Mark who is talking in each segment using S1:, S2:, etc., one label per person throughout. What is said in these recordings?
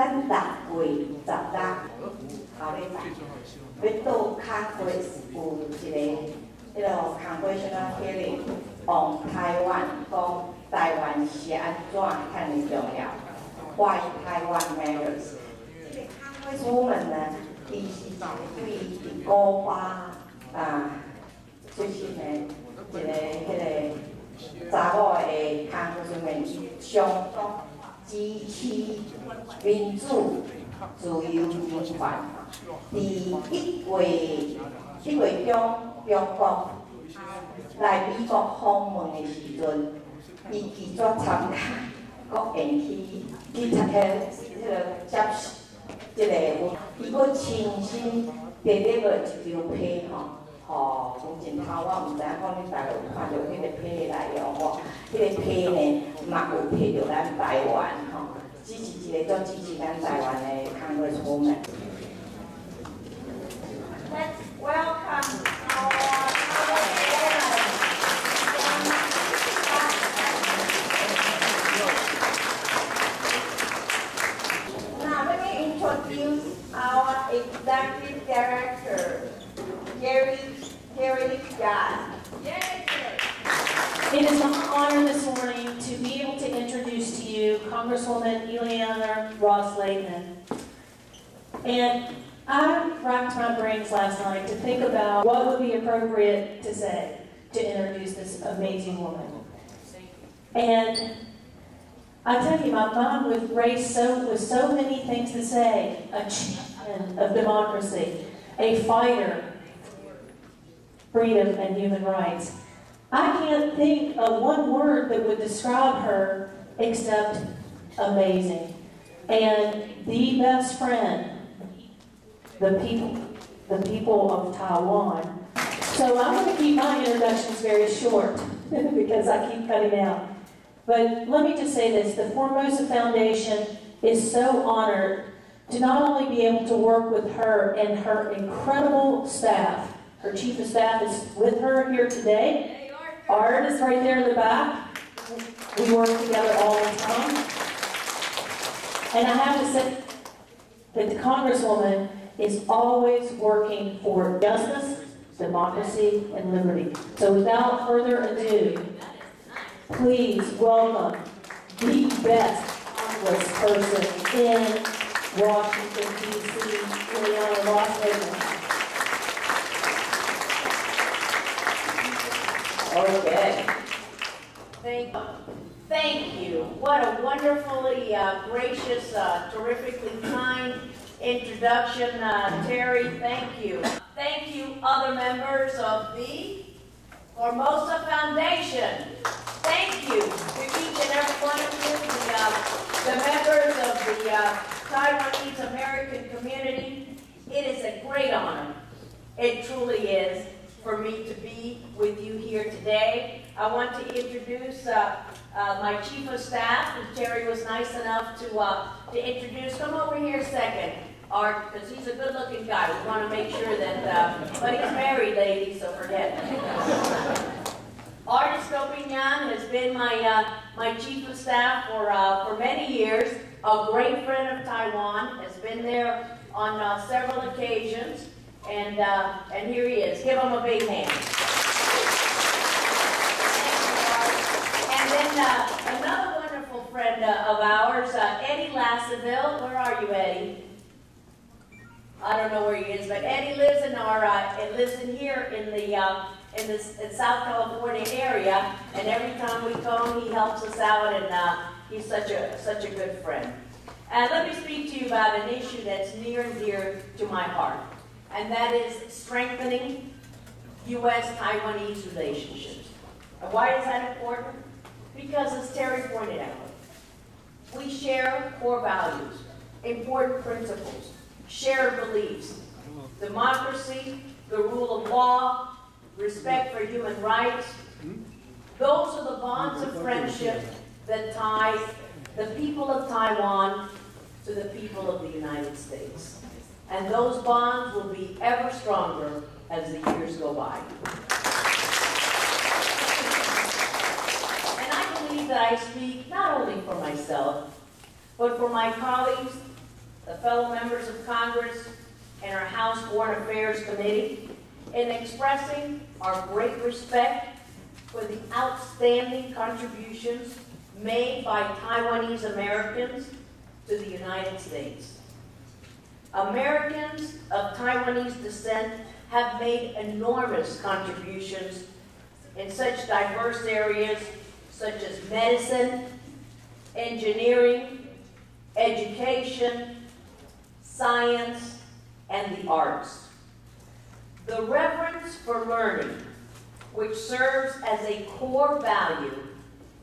S1: 咱6月26后礼拜，要到 Congress 有一个Congressional hearing on 台湾，讲台湾是安怎遐尼重要 ，Why Taiwan matters。这个 Congresswoman 呢，伊是对古巴出身的迄个查某的 Congresswoman， 相当支持民主、自由、人权。1月中，中国来美国访问的时阵，伊拒绝参加国宴去接伊佫亲身第立个一张批吼，目前头我毋知影讲恁大家有看到迄个批的内容无？迄个批呢，嘛有批到咱台湾吼，支持一个足支持咱台湾的 Congresswoman。Let's welcome our Now let me introduce our Executive Director, Terri J.
S2: It is my honor this morning to be able to introduce to you Congresswoman Ileana Ros-Lehtinen. And I racked my brains last night to think about what would be appropriate to say to introduce this amazing woman. And I tell you, my mind was raced with so many things to say. A champion of democracy, a fighter, freedom and human rights. I can't think of one word that would describe her except amazing. And the best friend, the people of Taiwan. So I'm going to keep my introductions very short because I keep cutting out. But let me just say this, the Formosa Foundation is so honored to not only be able to work with her and her incredible staff. Her chief of staff is with her here today. Art is right there in the back. We work together all the time. And I have to say that the Congresswoman is always working for justice, democracy, and liberty. So without further ado, please welcome the best Congressperson in Washington, D.C., Ileana Ros-Lehtinen.
S3: Okay. Thank you. What a wonderfully gracious, terrifically kind introduction, Terry. Thank you. Thank you, other members of the Formosa Foundation. Thank you to each and every one of you, the members of the Taiwanese American community. It is a great honor. It truly is for me to be with you here today. I want to introduce my chief of staff, who Terry was nice enough to introduce. Come over here a second, Art, because he's a good-looking guy. We want to make sure that, but he's married, ladies, so forget it. Art Estopignan has been my chief of staff for many years. A great friend of Taiwan, has been there on several occasions. And here he is. Give him a big hand. And then another wonderful friend of ours, Eddie Lassaville. Where are you, Eddie? I don't know where he is, but Eddie lives in here in the South California area. And every time we come, he helps us out, and he's such a good friend. And let me speak to you about an issue that's near and dear to my heart. And that is strengthening U.S.-Taiwanese relationships. And why is that important? Because, as Terry pointed out, we share core values, important principles, shared beliefs, democracy, the rule of law, respect for human rights. Those are the bonds of friendship that tie the people of Taiwan to the people of the United States. And those bonds will be ever stronger as the years go by. And I believe that I speak not only for myself, but for my colleagues the fellow members of Congress, and our House Foreign Affairs Committee in expressing our great respect for the outstanding contributions made by Taiwanese Americans to the United States. Americans of Taiwanese descent have made enormous contributions in such diverse areas such as medicine, engineering, education, science, and the arts. The reverence for learning, which serves as a core value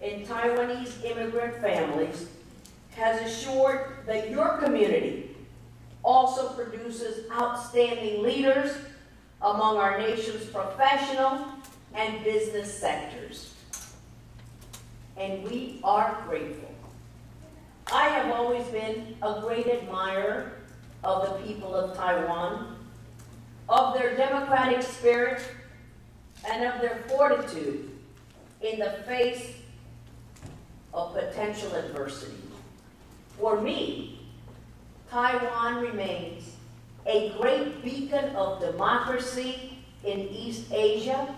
S3: in Taiwanese immigrant families, has assured that your community also produces outstanding leaders among our nation's professional and business sectors. And we are grateful. I have always been a great admirer of the people of Taiwan, of their democratic spirit, and of their fortitude in the face of potential adversity. For me, Taiwan remains a great beacon of democracy in East Asia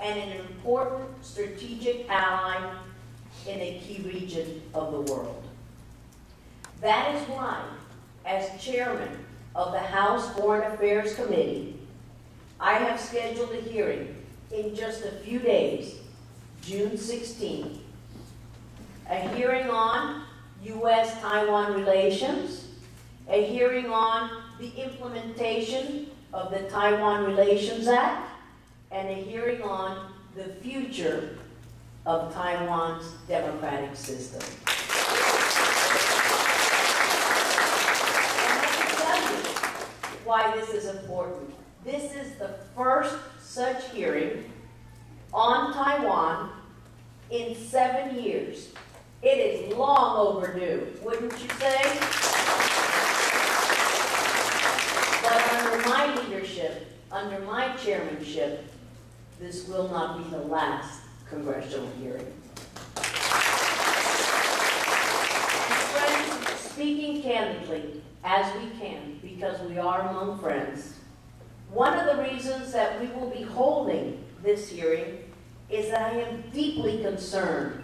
S3: and an important strategic ally in a key region of the world. That is why, as chairman of the House Foreign Affairs Committee, I have scheduled a hearing in just a few days, June 16th, a hearing on U.S.-Taiwan relations, a hearing on the implementation of the Taiwan Relations Act, and a hearing on the future of Taiwan's democratic system. And let me tell you why this is important. This is the first such hearing on Taiwan in 7 years. It is long overdue, wouldn't you say? But under my leadership, under my chairmanship, this will not be the last congressional hearing. Friends, speaking candidly, as we can, because we are among friends, one of the reasons that we will be holding this hearing is that I am deeply concerned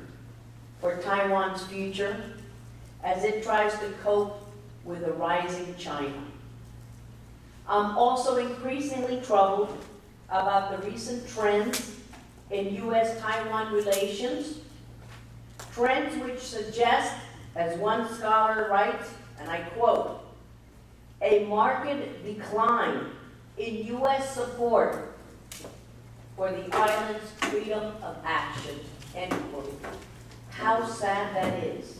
S3: for Taiwan's future as it tries to cope with a rising China. I'm also increasingly troubled about the recent trends in U.S.-Taiwan relations, trends which suggest, as one scholar writes, and I quote, a marked decline in U.S. support for the island's freedom of action, end quote. How sad that is.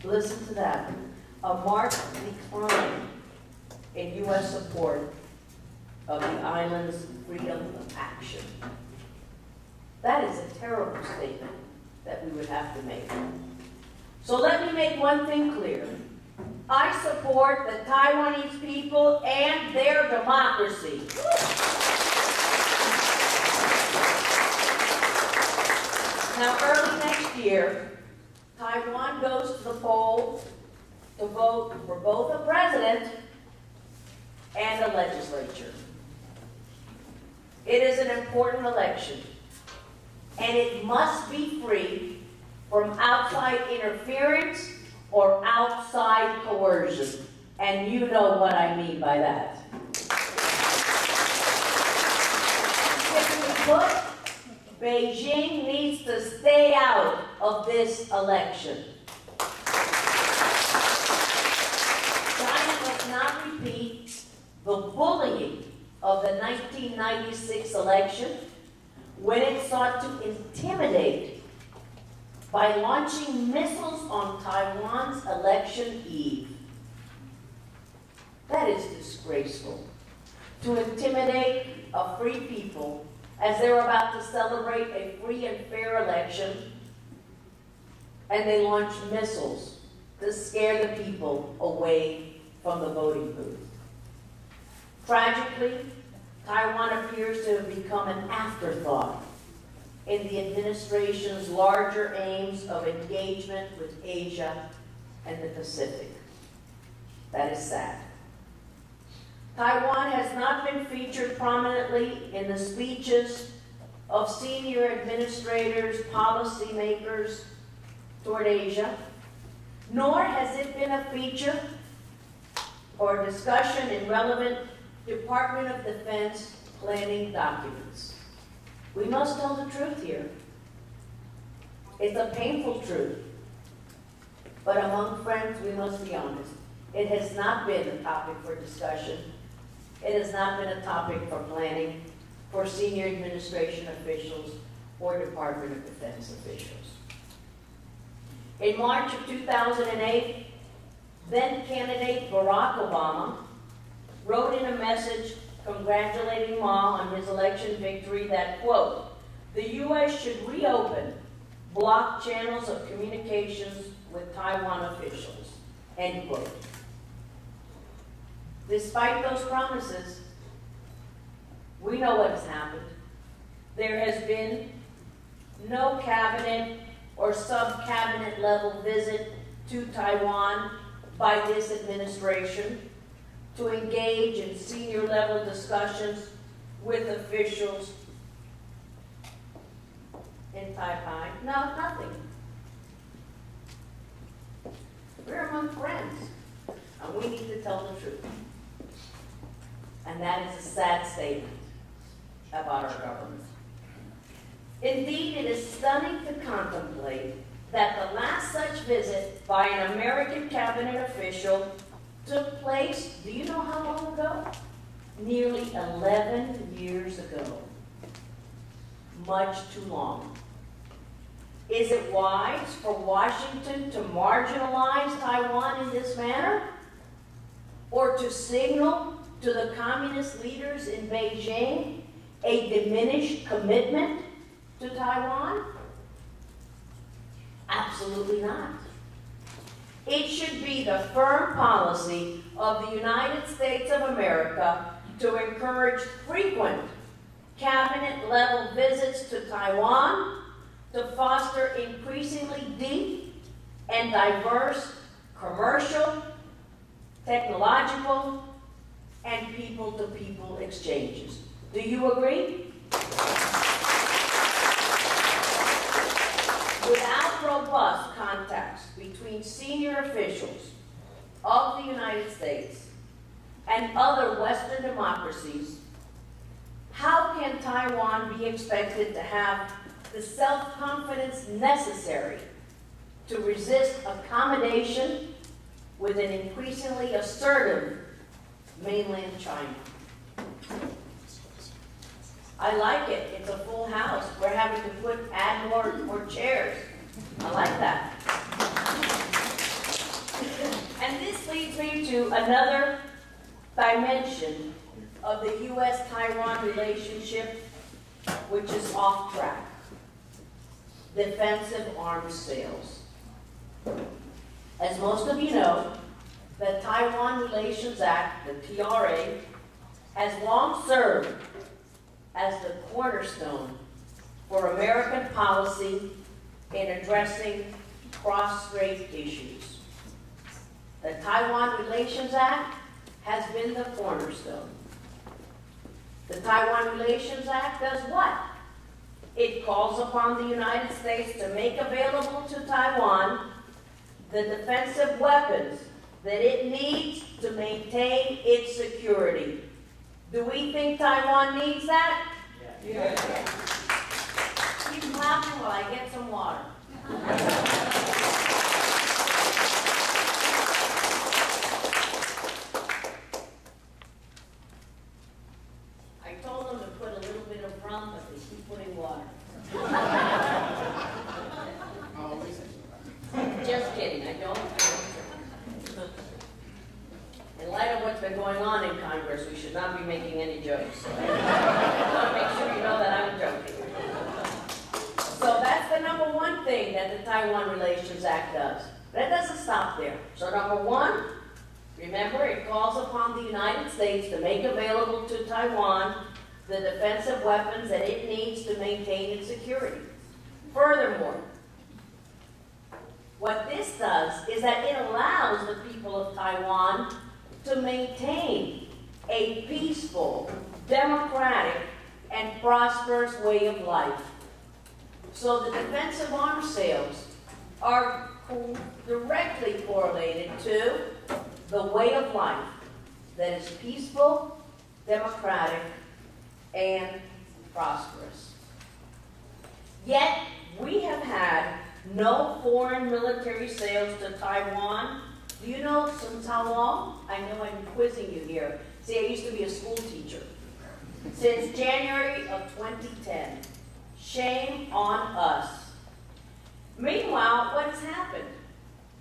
S3: Listen to that. A marked decline in U.S. support of the island's freedom of action. That is a terrible statement that we would have to make. So let me make one thing clear. I support the Taiwanese people and their democracy. Now, early next year, Taiwan goes to the polls to vote for both a president and a legislature. It is an important election, and it must be free from outside interference or outside coercion. And you know what I mean by that. Simply put, Beijing needs to stay out of this election. China must not repeat the bullying of the 1996 election when it sought to intimidate by launching missiles on Taiwan's election eve. That is disgraceful. To intimidate a free people as they're about to celebrate a free and fair election, and they launch missiles to scare the people away from the voting booth. Tragically, Taiwan appears to have become an afterthought in the administration's larger aims of engagement with Asia and the Pacific. That is sad. Taiwan has not been featured prominently in the speeches of senior administrators, policymakers toward Asia, nor has it been a feature or discussion in relevant Department of Defense planning documents. We must tell the truth here. It's a painful truth, but among friends, we must be honest. It has not been a topic for discussion. It has not been a topic for planning for senior administration officials or Department of Defense officials. In March of 2008, then candidate Barack Obama wrote in a message congratulating Ma on his election victory that, quote, the U.S. should reopen blocked channels of communications with Taiwan officials, end quote. Despite those promises, we know what has happened. There has been no cabinet or sub-cabinet level visit to Taiwan by this administration to engage in senior level discussions with officials in Taipei. No, nothing. We're among friends, and we need to tell the truth. And that is a sad statement about our government. Indeed, it is stunning to contemplate that the last such visit by an American cabinet official took place, do you know how long ago? Nearly 11 years ago. Much too long. Is it wise for Washington to marginalize Taiwan in this manner? Or to signal to the communist leaders in Beijing a diminished commitment to Taiwan? Absolutely not. It should be the firm policy of the United States of America to encourage frequent cabinet-level visits to Taiwan to foster increasingly deep and diverse commercial, technological, and people-to-people exchanges. Do you agree? Without robust contacts between senior officials of the United States and other Western democracies, how can Taiwan be expected to have the self-confidence necessary to resist accommodation with an increasingly assertive mainland China? I like it. It's a full house. We're having to add more chairs. I like that. And this leads me to another dimension of the U.S.-Taiwan relationship, which is off track. Defensive arms sales. As most of you know, the Taiwan Relations Act, the TRA, has long served as the cornerstone for American policy in addressing cross-strait issues. The Taiwan Relations Act has been the cornerstone. The Taiwan Relations Act does what? It calls upon the United States to make available to Taiwan the defensive weapons that it needs to maintain its security. Do we think Taiwan needs that?
S4: Yeah.
S3: Keep laughing while I get some water. I told them to put a little bit of rum, but they keep putting water. Just kidding, I don't. In light of what's been going on in Congress, we should not be making any jokes. I want to make sure you know that I'm joking. So that's the number one thing that the Taiwan Relations Act does. That doesn't stop there. So number one, remember, it calls upon the United States to make available to Taiwan the defensive weapons that it needs to maintain its security. Furthermore, what this this does is that it allows the people of Taiwan to maintain a peaceful, democratic, and prosperous way of life. So the defense of arms sales are directly correlated to the way of life that is peaceful, democratic, and prosperous. Yet, we have had no foreign military sales to Taiwan. Do you know since how long? I know I'm quizzing you here. See, I used to be a school teacher. Since January of 2010. Shame on us. Meanwhile, what has happened?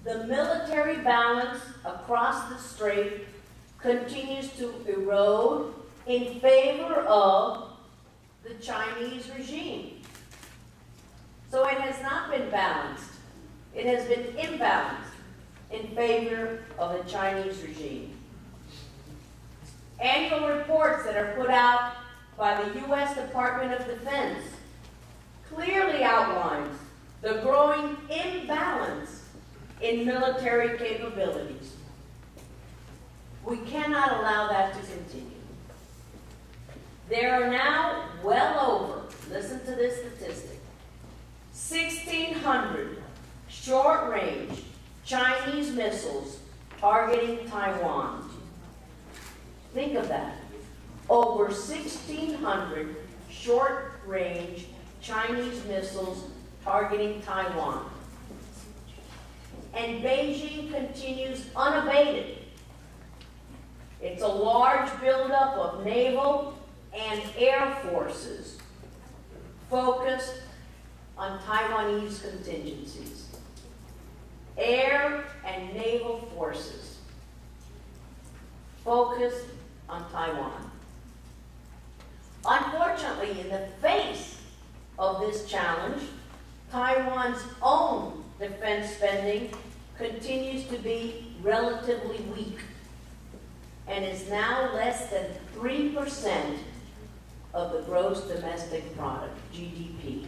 S3: The military balance across the strait continues to erode in favor of the Chinese regime. So it has not been balanced. It has been imbalanced in favor of the Chinese regime. Annual reports that are put out by the U.S. Department of Defense clearly outlines the growing imbalance in military capabilities. We cannot allow that to continue. There are now well over, listen to this statistic, 1,600 short-range Chinese missiles targeting Taiwan. Think of that. Over 1,600 short-range Chinese missiles targeting Taiwan. And Beijing continues unabated. It's a large buildup of naval and air forces focused on Taiwanese contingencies. Air and naval forces focused on Taiwan. Unfortunately, in the face of this challenge, Taiwan's own defense spending continues to be relatively weak and is now less than 3% of the gross domestic product, GDP.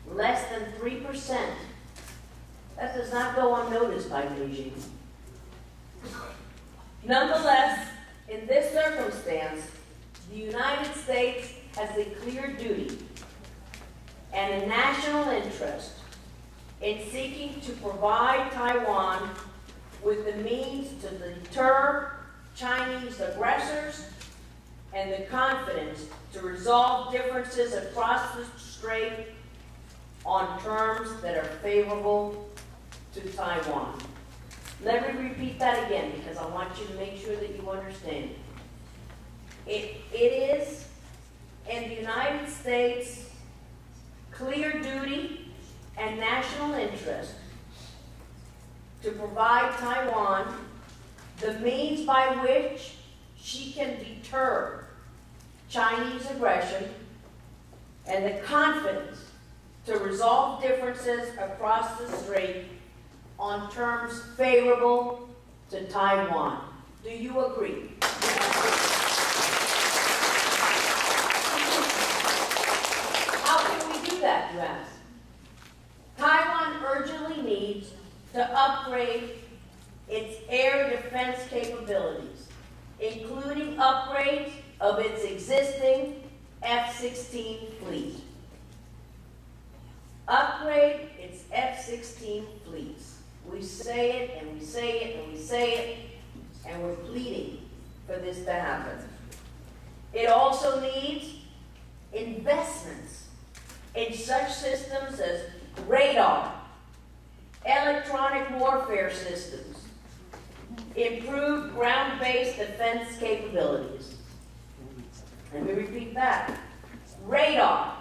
S3: Less than 3%. That does not go unnoticed by Beijing. Nonetheless, in this circumstance, the United States has a clear duty and a national interest in seeking to provide Taiwan with the means to deter Chinese aggressors and the confidence to resolve differences across the strait on terms that are favorable to Taiwan. Let me repeat that again because I want you to make sure that you understand. It is in the United States' clear duty and national interest to provide Taiwan the means by which she can deter Chinese aggression and the confidence to resolve differences across the strait on terms favorable to Taiwan. Do you agree? How can we do that, you ask? Taiwan urgently needs to upgrade its air defense capabilities, including upgrades of its existing F-16 fleet. Upgrade its F-16 fleets. We say it and we say it and we say it, and we're pleading for this to happen. It also needs investments in such systems as radar, electronic warfare systems, improved ground-based defense capabilities. Let me repeat that. Radar,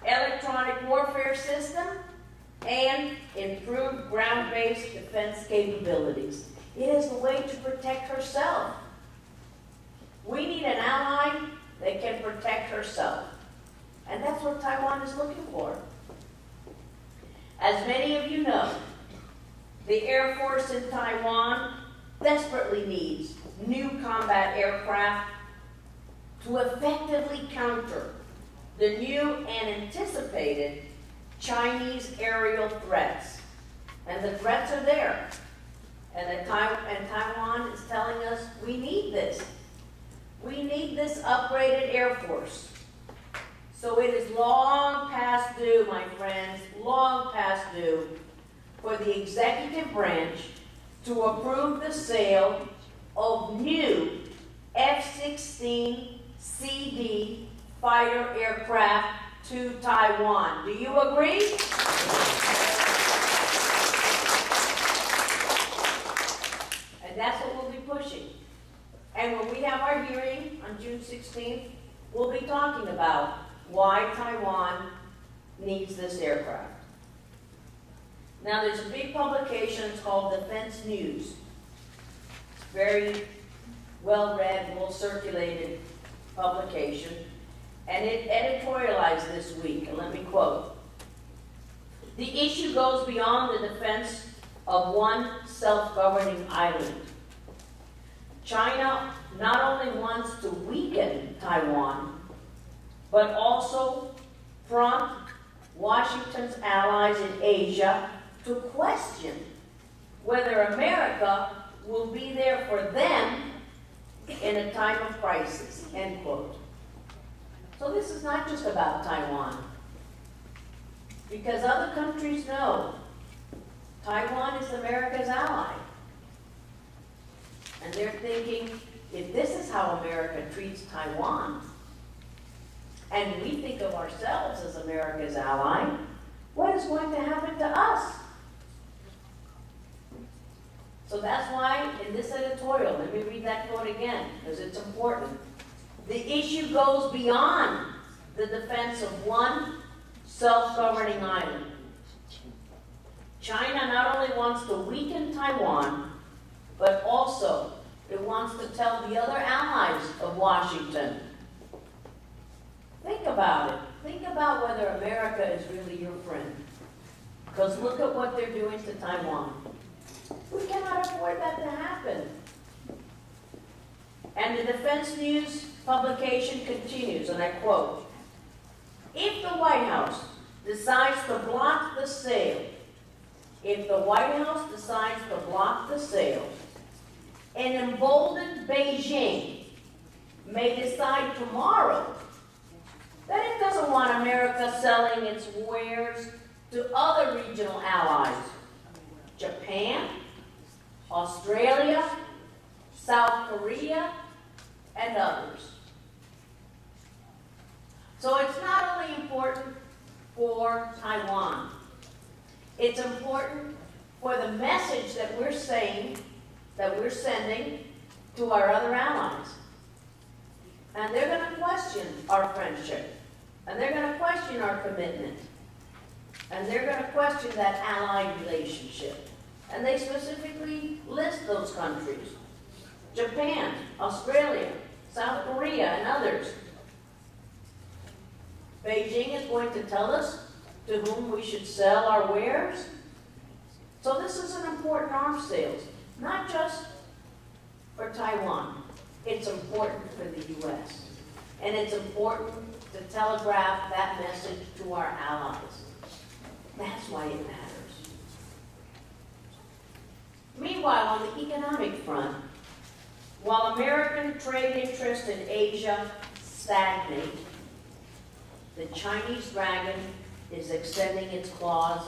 S3: electronic warfare system, and improved ground-based defense capabilities. It is the way to protect herself. We need an ally that can protect herself. And that's what Taiwan is looking for. As many of you know, the Air Force in Taiwan desperately needs new combat aircraft to effectively counter the new and anticipated Chinese aerial threats. And And the threats are there. And Taiwan is telling us we need this. We need this upgraded Air Force. So it is long past due, my friends, long past due for the executive branch to approve the sale of new F-16CD fighter aircraft to Taiwan. Do you agree? And that's what we'll be pushing. And when we have our hearing on June 16th, we'll be talking about why Taiwan needs this aircraft. Now, there's a big publication, it's called Defense News. Very well-read, well-circulated publication. And it editorialized this week, and let me quote. The issue goes beyond the defense of one self-governing island. China not only wants to weaken Taiwan, but also prompt Washington's allies in Asia to question whether America will be there for them in a time of crisis, end quote. So this is not just about Taiwan, because other countries know Taiwan is America's ally. And they're thinking, if this is how America treats Taiwan, and we think of ourselves as America's ally, what is going to happen to us? So that's why in this editorial, let me read that quote again, because it's important. The issue goes beyond the defense of one self-governing island. China not only wants to weaken Taiwan, but also it wants to tell the other allies of Washington, think about it. Think about whether America is really your friend. Because look at what they're doing to Taiwan. We cannot afford that to happen. And the Defense News publication continues, and I quote, if the White House decides to block the sale, an emboldened Beijing may decide tomorrow that it doesn't want America selling its wares to other regional allies, Japan, Australia, South Korea, and others. So it's not only important for Taiwan, it's important for the message that we're saying, that we're sending to our other allies. And they're going to question our friendship. And they're going to question our commitment. And they're going to question that allied relationship. And they specifically list those countries: Japan, Australia, South Korea, and others. Beijing is going to tell us to whom we should sell our wares. So this is an important arms sales, not just for Taiwan. It's important for the U.S. And it's important to telegraph that message to our allies. That's why it matters. Meanwhile, on the economic front, while American trade interests in Asia stagnate, the Chinese dragon is extending its claws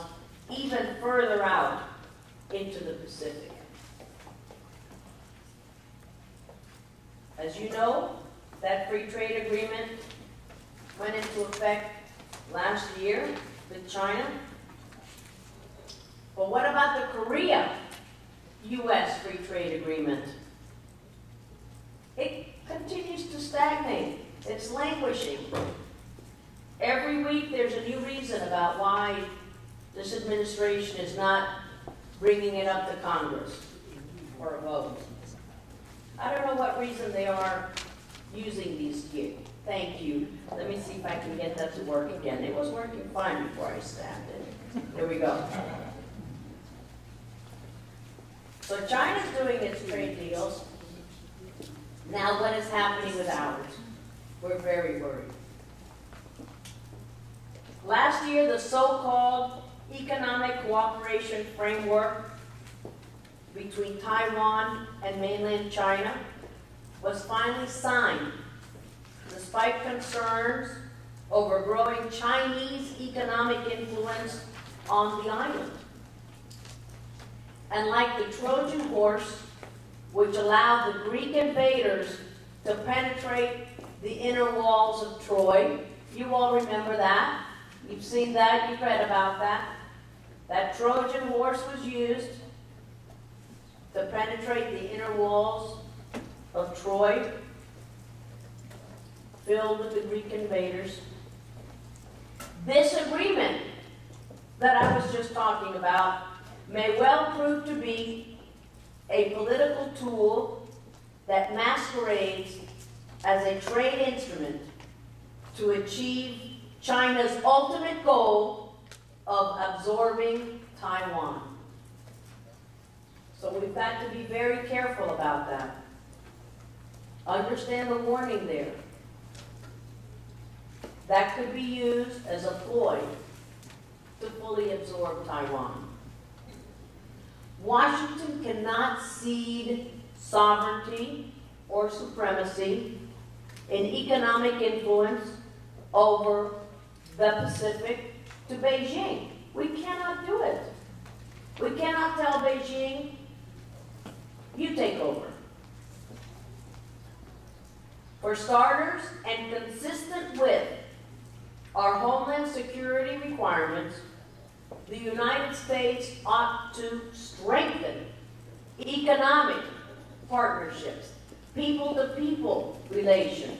S3: even further out into the Pacific. As you know, that free trade agreement went into effect last year with China. But what about the Korea-U.S. free trade agreement? It continues to stagnate. It's languishing. Every week there's a new reason about why this administration is not bringing it up to Congress for a vote. I don't know what reason they are using these here. Thank you. Let me see if I can get that to work again. It was working fine before I stabbed it. There we go. So China's doing its trade deals. Now what is happening with ours? We're very worried. Last year, the so-called economic cooperation framework between Taiwan and mainland China was finally signed, despite concerns over growing Chinese economic influence on the island. And like the Trojan horse, which allowed the Greek invaders to penetrate the inner walls of Troy, you all remember that. You've seen that, you've read about that. That Trojan horse was used to penetrate the inner walls of Troy, filled with the Greek invaders. This agreement that I was just talking about may well prove to be a political tool that masquerades as a trade instrument to achieve China's ultimate goal of absorbing Taiwan. So we've got to be very careful about that. Understand the warning there. That could be used as a ploy to fully absorb Taiwan. Washington cannot cede sovereignty or supremacy in economic influence over the Pacific to Beijing. We cannot do it. We cannot tell Beijing, you take over. For starters, and consistent with our homeland security requirements, the United States ought to strengthen economic partnerships, people-to-people relations,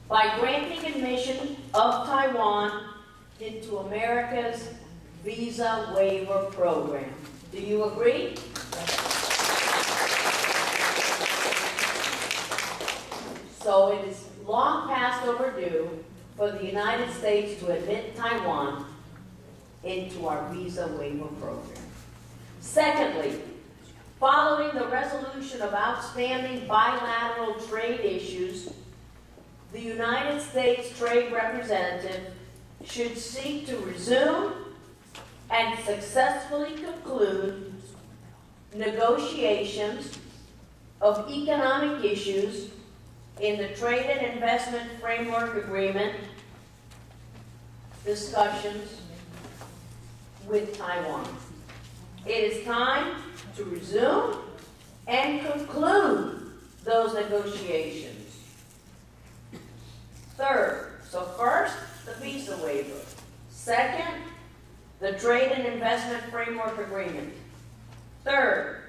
S3: by granting admission of Taiwan into America's visa waiver program. Do you agree? So it is long past overdue for the United States to admit Taiwan into our visa waiver program. Secondly, following the resolution of outstanding bilateral trade issues, the United States Trade Representative should seek to resume and successfully conclude negotiations of economic issues in the Trade and Investment Framework Agreement discussions with Taiwan. It is time to resume and conclude those negotiations. Third, so first, the visa waiver. Second, the Trade and Investment Framework Agreement. Third,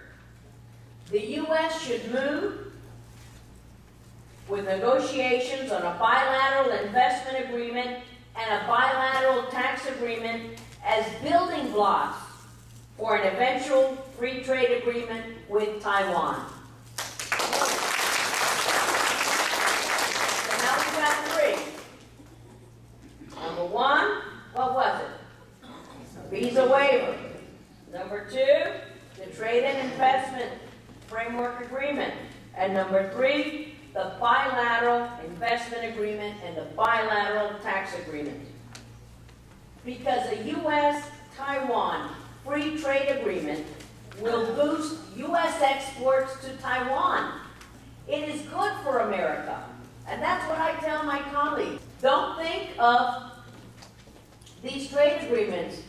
S3: the U.S. should move with negotiations on a bilateral investment agreement and a bilateral tax agreement as building blocks for an eventual free trade agreement with Taiwan. So now we've got three. Number one, what was it? Visa waiver. Number two, the Trade and Investment Framework Agreement. And number three, the bilateral investment agreement and the bilateral tax agreement. Because a U.S.-Taiwan free trade agreement will boost U.S. exports to Taiwan. It is good for America. And that's what I tell my colleagues. Don't think of these trade agreements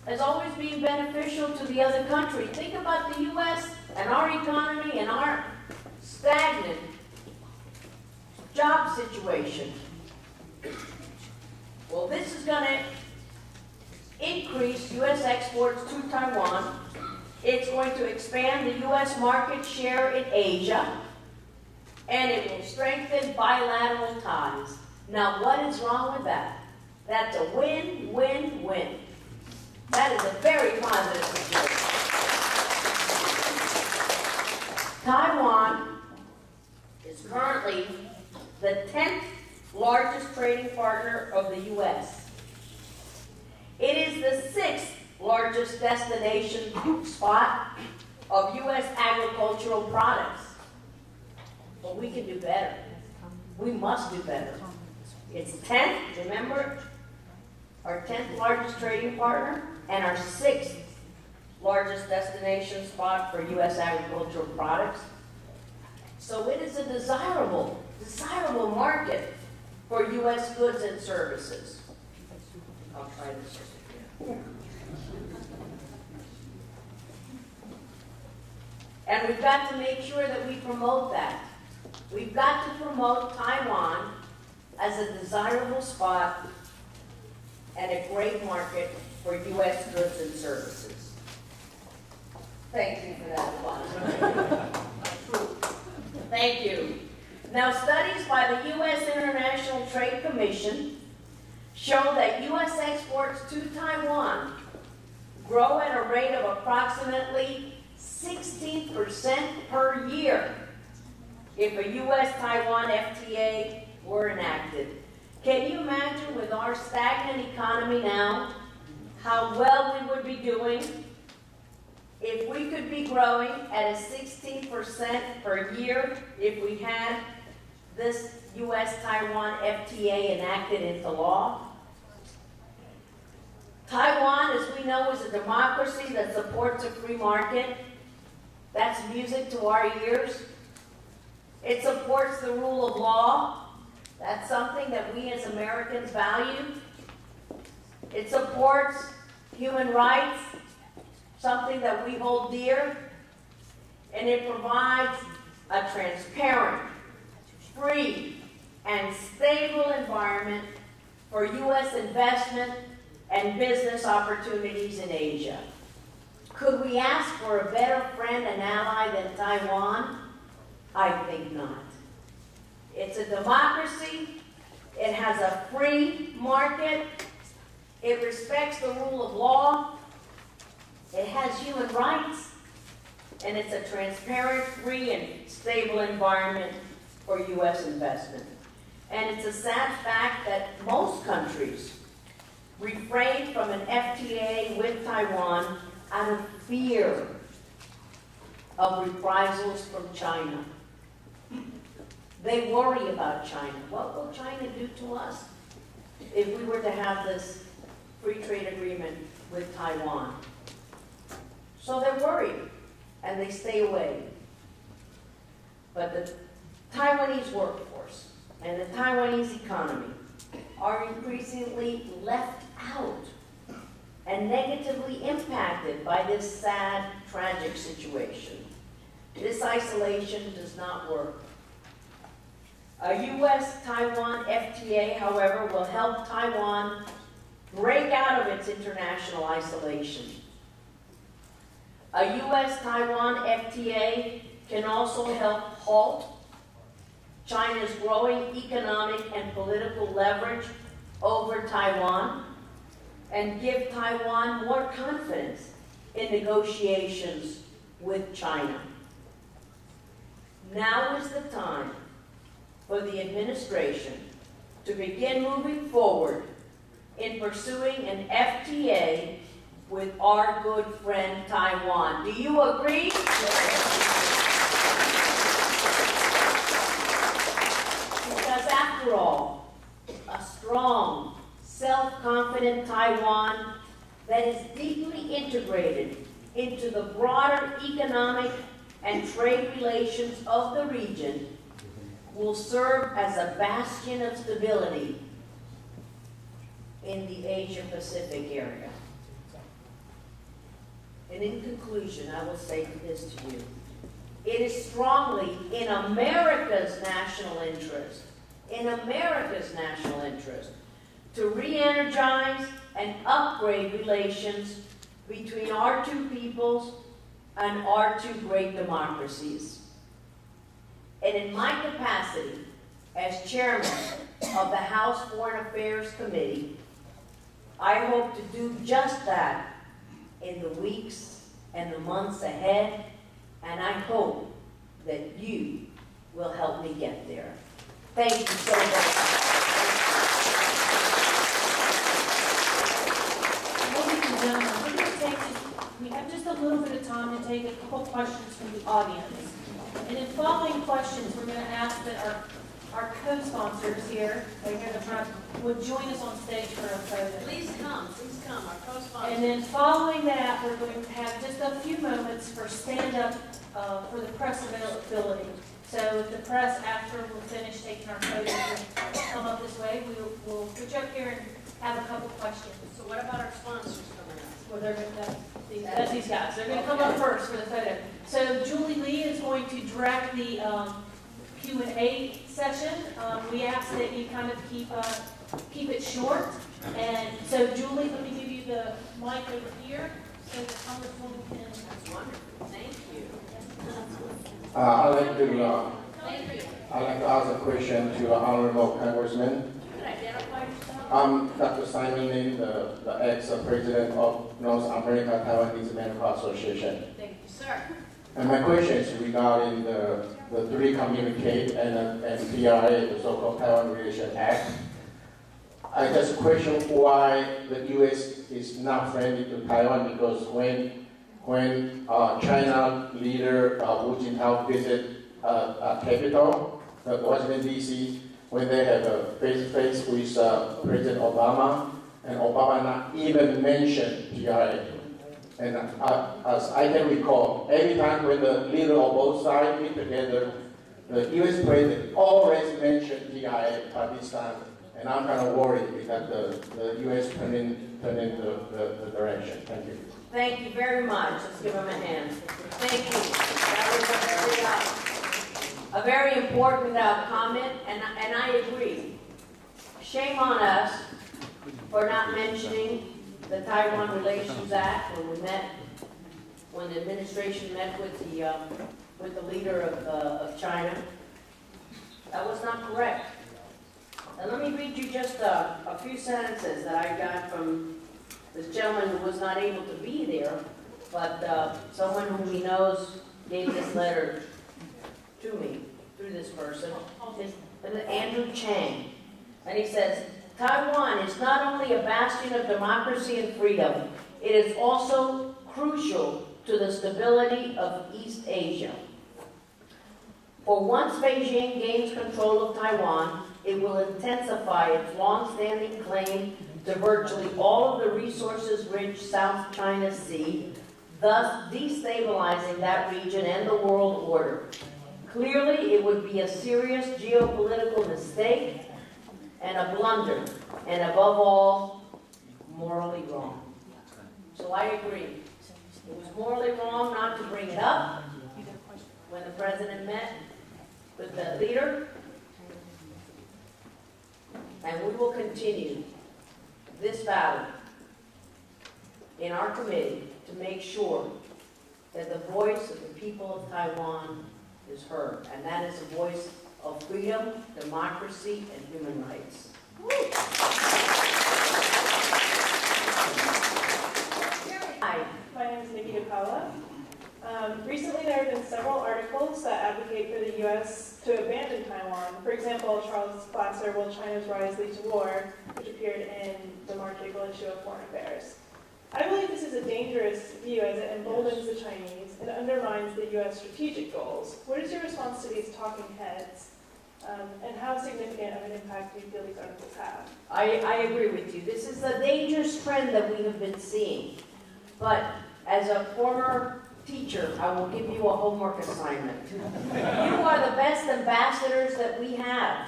S3: as always being beneficial to the other country. Think about the U.S. and our economy and our stagnant job situation. Well, this is going to increase U.S. exports to Taiwan. It's going to expand the U.S. market share in Asia, and it will strengthen bilateral ties. Now, what is wrong with that? That's a win-win-win. That is a very positive situation. Taiwan is currently the 10th largest trading partner of the U.S. It is the 6th largest destination spot of U.S. agricultural products. But we can do better. We must do better. It's 10th, remember? our 10th largest trading partner, and our 6th largest destination spot for U.S. agricultural products. So it is a desirable market for U.S. goods and services. I'll try this again. And we've got to make sure that we promote that. We've got to promote Taiwan as a desirable spot and a great market for U.S. goods and services. Thank you for that applause. Thank you. Now, studies by the U.S. International Trade Commission show that U.S. exports to Taiwan grow at a rate of approximately 16% per year if a U.S.-Taiwan FTA were enacted. Can you imagine, with our stagnant economy now, how well we would be doing if we could be growing at a 16% per year if we had this U.S.-Taiwan FTA enacted into law? Taiwan, as we know, is a democracy that supports a free market. That's music to our ears. It supports the rule of law. That's something that we as Americans value. It supports human rights, something that we hold dear. And it provides a transparent, free, and stable environment for U.S. investment and business opportunities in Asia. Could we ask for a better friend and ally than Taiwan? I think not. It's a democracy. It has a free market. It respects the rule of law. It has human rights. And it's a transparent, free, and stable environment for U.S. investment. And it's a sad fact that most countries refrain from an FTA with Taiwan out of fear of reprisals from China. They worry about China. What will China do to us if we were to have this free trade agreement with Taiwan? So they're worried, and they stay away. But the Taiwanese workforce and the Taiwanese economy are increasingly left out and negatively impacted by this sad, tragic situation. This isolation does not work. A U.S.-Taiwan FTA, however, will help Taiwan break out of its international isolation. A U.S.-Taiwan FTA can also help halt China's growing economic and political leverage over Taiwan and give Taiwan more confidence in negotiations with China. Now is the time for the administration to begin moving forward in pursuing an FTA with our good friend Taiwan. Do you agree? Because after all, a strong, self-confident Taiwan that is deeply integrated into the broader economic and trade relations of the region will serve as a bastion of stability in the Asia-Pacific area. And in conclusion, I will say this to you. It is strongly in America's national interest, to re-energize and upgrade relations between our two peoples and our two great democracies. And in my capacity as chairman of the House Foreign Affairs Committee, I hope to do just that in the weeks and the months ahead, and I hope that you will help me get there. Thank you so much.
S2: Ladies and gentlemen, we're going to we have just a little bit of time to take a couple questions from the audience. And in following questions, we're going to ask that our our co-sponsors here, right here in the front, would join us on stage for a photo.
S3: Please come, our co-sponsors.
S2: And then following that, we're going to have just a few moments for stand-up for the press availability. So if the press, after we're finished taking our photos, will come up this way, we'll put you up here and have a couple questions.
S3: So what about our sponsors coming up?
S2: Well, they're going to, that's these guys. They're going to come up first for the photo. So Julie Lee is going to direct the Q&A session. We ask that you kind of keep it short. And so Julie, let me give you the mic over here so the Congresswoman can.
S3: That's wonderful. Thank you.
S4: I'd like
S3: Thank you.
S4: to ask a question to the Honorable Congressman.
S3: You can identify yourself.
S4: I'm Dr. Simon Lin, the ex-president of North America Taiwanese Medical Association.
S3: Thank you, sir.
S4: And my question is regarding the three communique and TRA, the so-called Taiwan Relation Act. I just question why the U.S. is not friendly to Taiwan, because when China leader Hu Jintao visit capital, Washington D.C., when they have a face-to-face with President Obama, and Obama not even mentioned TRA. And as I can recall, every time when the leader of both sides meet together, the U.S. president always mentioned TRA by this time. And I'm kind of worried that the U.S. turning the direction. Thank you.
S3: Thank you very much. Let's give him a hand. Thank you. That was a very important comment, and I agree. Shame on us for not mentioning the Taiwan Relations Act when the administration met with the leader of China. That was not correct. And let me read you just a few sentences that I got from this gentleman who was not able to be there, but someone whom he knows gave this letter to me through this person. It's Andrew Chang. And he says, Taiwan is not only a bastion of democracy and freedom, it is also crucial to the stability of East Asia. For once Beijing gains control of Taiwan, it will intensify its long-standing claim to virtually all of the resources-rich South China Sea, thus destabilizing that region and the world order. Clearly, it would be a serious geopolitical mistake and a blunder, and above all, morally wrong. So I agree. It was morally wrong not to bring it up when the president met with the leader. And we will continue this battle in our committee to make sure that the voice of the people of Taiwan is heard. And that is a voice of freedom, democracy, and human rights. Hi.
S5: My name is Nikki DePaula. Recently, there have been several articles that advocate for the U.S. to abandon Taiwan. For example, Charles Glasser, Will China's Rise Lead to War, which appeared in the March April issue of Foreign Affairs. I believe this is a dangerous view as it emboldens the Chinese and undermines the U.S. strategic goals. What is your response to these talking heads, and how significant of an impact do you feel these articles have?
S3: I agree with you. This is a dangerous trend that we have been seeing. But as a former teacher, I will give you a homework assignment. You are the best ambassadors that we have.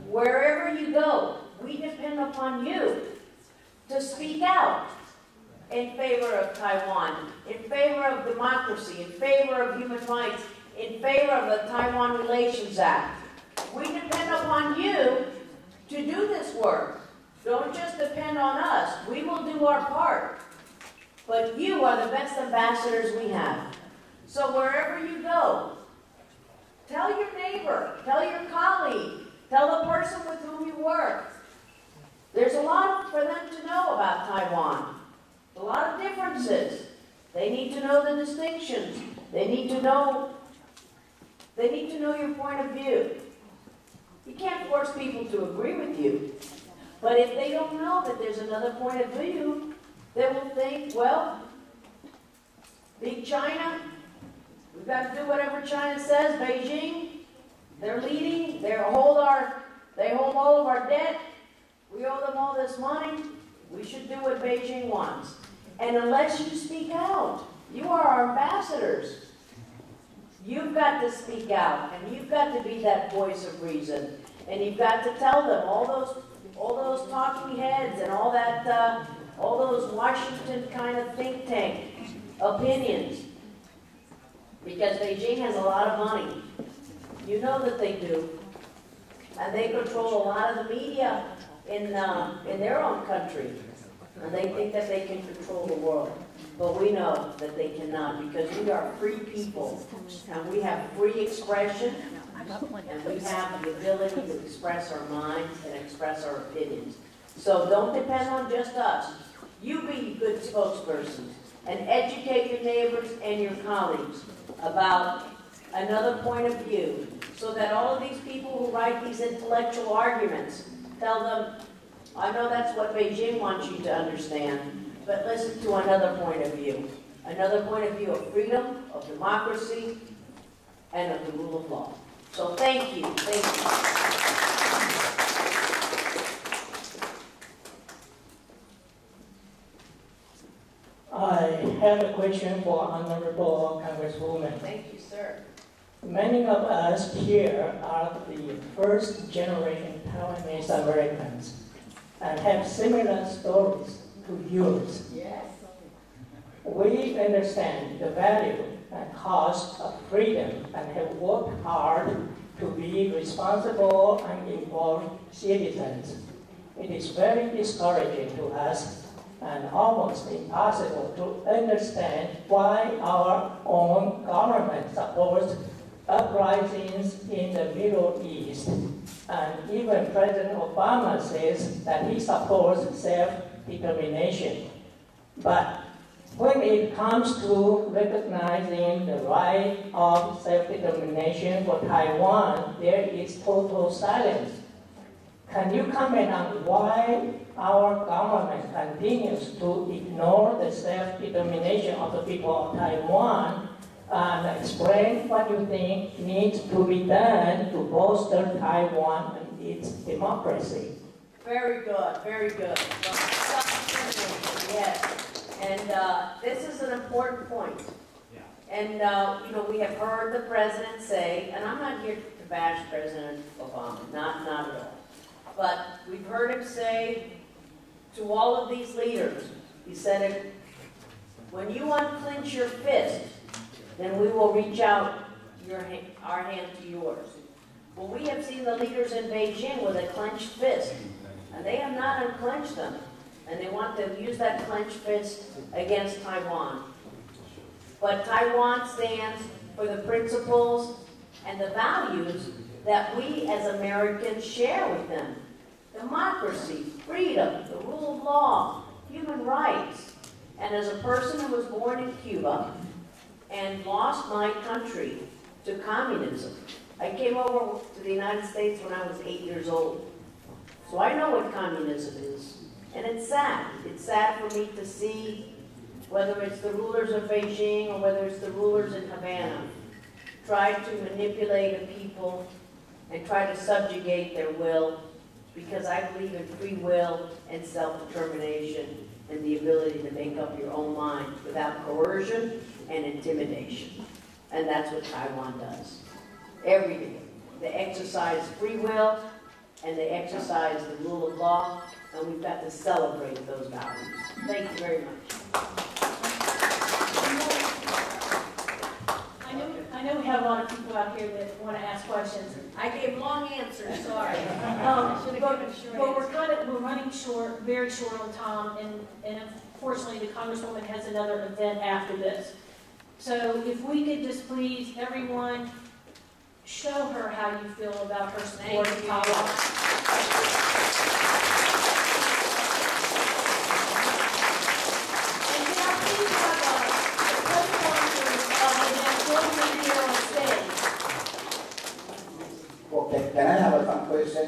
S3: Wherever you go, we depend upon you to speak out in favor of Taiwan, in favor of democracy, in favor of human rights, in favor of the Taiwan Relations Act. We depend upon you to do this work. Don't just depend on us. We will do our part. But you are the best ambassadors we have. So wherever you go, tell your neighbor, tell your colleague, tell the person with whom you work. There's a lot for them to know about Taiwan. A lot of differences. They need to know the distinctions. They need to know your point of view. You can't force people to agree with you. But if they don't know that there's another point of view, they will think, well, big China, we've got to do whatever China says, Beijing, They're leading, they hold all of our debt. We owe them all this money. We should do what Beijing wants. And unless you speak out, you are our ambassadors. You've got to speak out, and you've got to be that voice of reason. And you've got to tell them all those talking heads and all those Washington kind of think tank opinions. Because Beijing has a lot of money. You know that they do. And they control a lot of the media in their own country. And they think that they can control the world. But we know that they cannot, because we are free people. And we have free expression. And we have the ability to express our minds and express our opinions. So don't depend on just us. You be good spokespersons and educate your neighbors and your colleagues about another point of view, so that all of these people who write these intellectual arguments, tell them, I know that's what Beijing wants you to understand, but listen to another point of view of freedom, of democracy, and of the rule of law. So thank you, thank you.
S6: I have a question for Honorable Congresswoman.
S3: Thank you, sir.
S6: Many of us here are the first generation Taiwanese Americans and have similar stories to yours.
S3: Yes.
S6: We understand the value and cost of freedom and have worked hard to be responsible and informed citizens. It is very discouraging to us and almost impossible to understand why our own government supports uprisings in the Middle East. And even President Obama says that he supports self-determination. But when it comes to recognizing the right of self-determination for Taiwan, there is total silence. Can you comment on why our government continues to ignore the self-determination of the people of Taiwan, and explain what you think needs to be done to bolster Taiwan and its democracy?
S3: Very good, very good. Yes, and this is an important point. And we have heard the president say, and I'm not here to bash President Obama, not at all. But we've heard him say to all of these leaders, he said, it, when you unclench your fist, then we will reach out our hand to yours. Well, we have seen the leaders in Beijing with a clenched fist, and they have not unclenched them, and they want to use that clenched fist against Taiwan. But Taiwan stands for the principles and the values that we as Americans share with them. Democracy, freedom, the rule of law, human rights. And as a person who was born in Cuba and lost my country to communism, I came over to the United States when I was 8 years old. So I know what communism is. And it's sad. It's sad for me to see, whether it's the rulers of Beijing or whether it's the rulers in Havana, try to manipulate a people and try to subjugate their will, because I believe in free will and self-determination and the ability to make up your own mind without coercion and intimidation. And that's what Taiwan does. Every day. They exercise free will and they exercise the rule of law, and we've got to celebrate those values. Thank you very much.
S2: I know we have a lot of people out here that want to ask questions.
S3: I gave long answers, sorry.
S2: But we're running short, very short on time, and unfortunately the Congresswoman has another event after this. So if we could just please, everyone, show her how you feel about her support of Taiwan.
S7: Okay, can I have some question?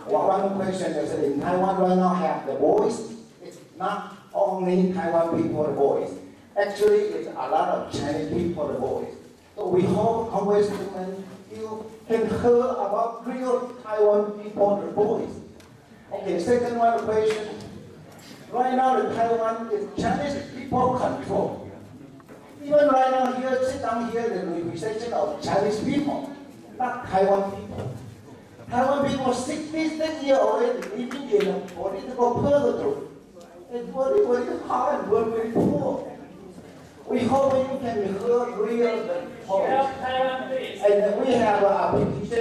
S7: One question is that in Taiwan right now have the voice. It's not only Taiwan people the voice. Actually, it's a lot of Chinese people the voice. So we hope Congresswoman you can hear about real Taiwan people voice. Okay, second one question. Right now, the Taiwan is Chinese people control. Even right now here, sit down here, the representation of Chinese people, not Taiwan people. Taiwan people 66 years already living in a political purgatory. It's very, very hard and very, very poor. We hope you can hear real voice. And we have an application